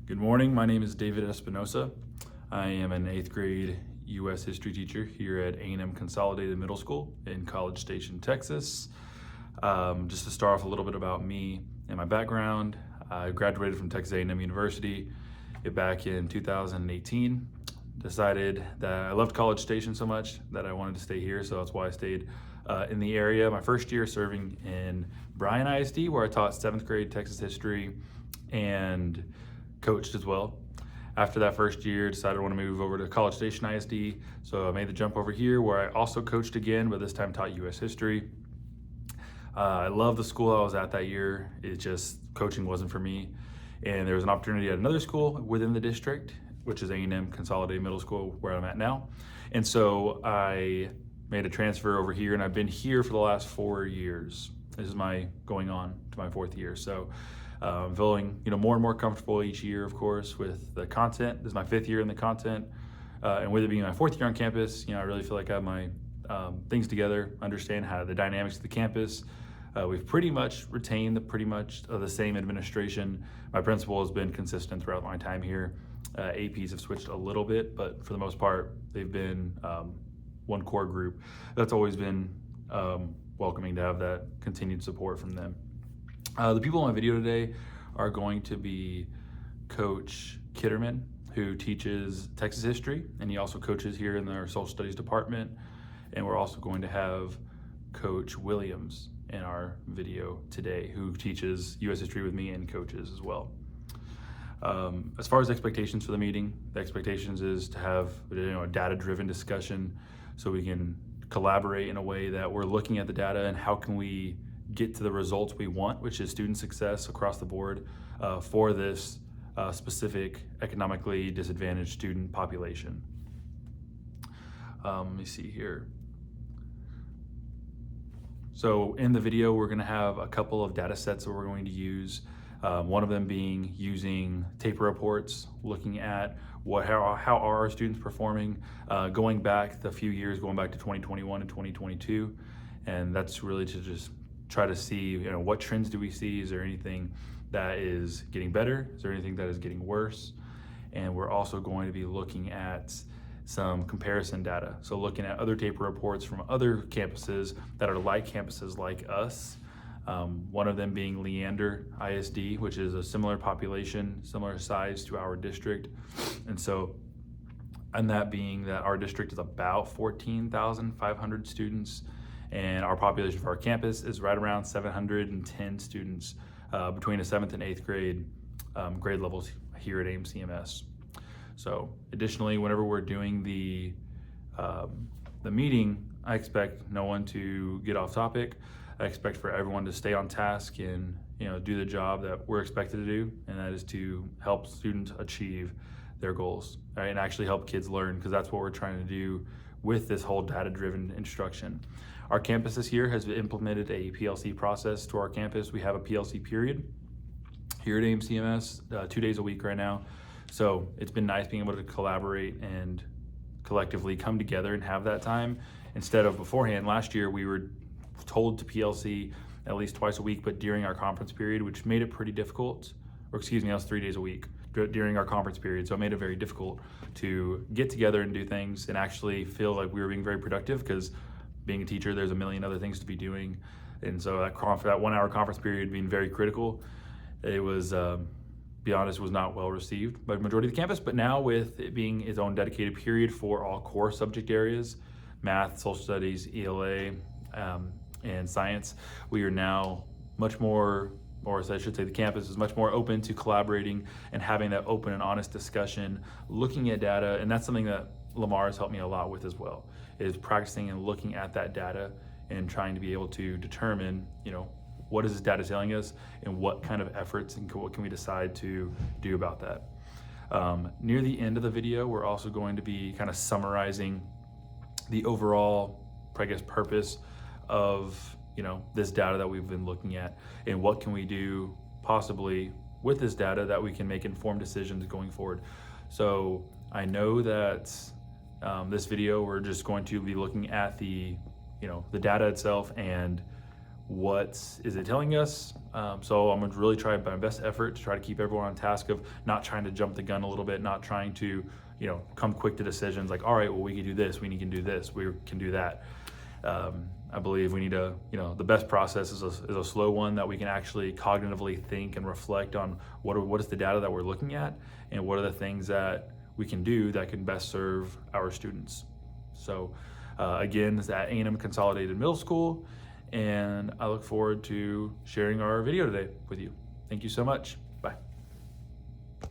Good morning, my name is David Espinosa. I am an 8th grade U.S. history teacher here at A&M Consolidated Middle School in College Station, Texas. Just to start off a little bit about me and my background, I graduated from Texas A&M University back in 2018. Decided that I loved College Station so much that I wanted to stay here, so that's why I stayed in the area. My first year serving in Bryan ISD, where I taught 7th grade Texas history and coached as well. After that first year, decided I want to move over to College Station ISD, so I made the jump over here where I also coached again, but this time taught U.S. history. I love the school I was at that year. It just, coaching wasn't for me. And there was an opportunity at another school within the district, which is A&M Consolidated Middle School, where I'm at now. And so I made a transfer over here, and I've been here for the last 4 years. This is going on to my 4th year. So I'm feeling more and more comfortable each year, of course, with the content. This is my 5th year in the content. And with it being my 4th year on campus, I really feel like I have my things together, understand how the dynamics of the campus. We've pretty much retained the same administration. My principal has been consistent throughout my time here. APs have switched a little bit, but for the most part, they've been one core group. That's always been welcoming to have that continued support from them. The people in my video today are going to be Coach Kitterman, who teaches Texas history, and he also coaches here in our social studies department. And we're also going to have Coach Williams in our video today, who teaches U.S. history with me and coaches as well. As far as expectations for the meeting, the expectations is to have a data-driven discussion so we can collaborate in a way that we're looking at the data and how can we get to the results we want, which is student success across the board for this specific economically disadvantaged student population. Let me see here. So in the video, we're going to have a couple of data sets that we're going to use. One of them being using TAPER reports, looking at how are our students performing, going back a few years, going back to 2021 and 2022. And that's really to just try to see, what trends do we see? Is there anything that is getting better? Is there anything that is getting worse? And we're also going to be looking at some comparison data. So looking at other TAPER reports from other campuses that are like campuses like us. One of them being Leander ISD, which is a similar population, similar size to our district. And that being that our district is about 14,500 students, and our population for our campus is right around 710 students between the 7th and 8th grade grade levels here at AIM-CMS. So additionally, whenever we're doing the meeting, I expect no one to get off topic. I expect for everyone to stay on task and do the job that we're expected to do, and that is to help students achieve their goals, right? And actually help kids learn, because that's what we're trying to do with this whole data-driven instruction. Our campus this year has implemented a PLC process to our campus. We have a PLC period here at AIM-CMS 2 days a week right now. So it's been nice being able to collaborate and collectively come together and have that time instead of beforehand. Last year we were told to PLC at least twice a week, but during our conference period, which made it pretty difficult, or excuse me, that was 3 days a week during our conference period. So it made it very difficult to get together and do things and actually feel like we were being very productive, because being a teacher, there's a million other things to be doing. And so that 1 hour conference period being very critical, it was, be honest, was not well received by the majority of the campus. But now with it being its own dedicated period for all core subject areas, math, social studies, ELA, and science, we are now much more, or I should say the campus is much more open to collaborating and having that open and honest discussion, looking at data. And that's something that Lamar has helped me a lot with as well, is practicing and looking at that data and trying to be able to determine, what is this data telling us and what kind of efforts and what can we decide to do about that. Near the end of the video, we're also going to be kind of summarizing the overall, purpose of this data that we've been looking at, and what can we do possibly with this data that we can make informed decisions going forward. So I know that this video, we're just going to be looking at the data itself and what is it telling us? So I'm gonna really try my best effort to try to keep everyone on task of not trying to jump the gun a little bit, not trying to, come quick to decisions like, all right, well, we can do this, we can do this, we can do that. I believe we need to, the best process is a slow one that we can actually cognitively think and reflect on what is the data that we're looking at, and what are the things that we can do that can best serve our students. So again, it's at A&M Consolidated Middle School, and I look forward to sharing our video today with you. Thank you so much.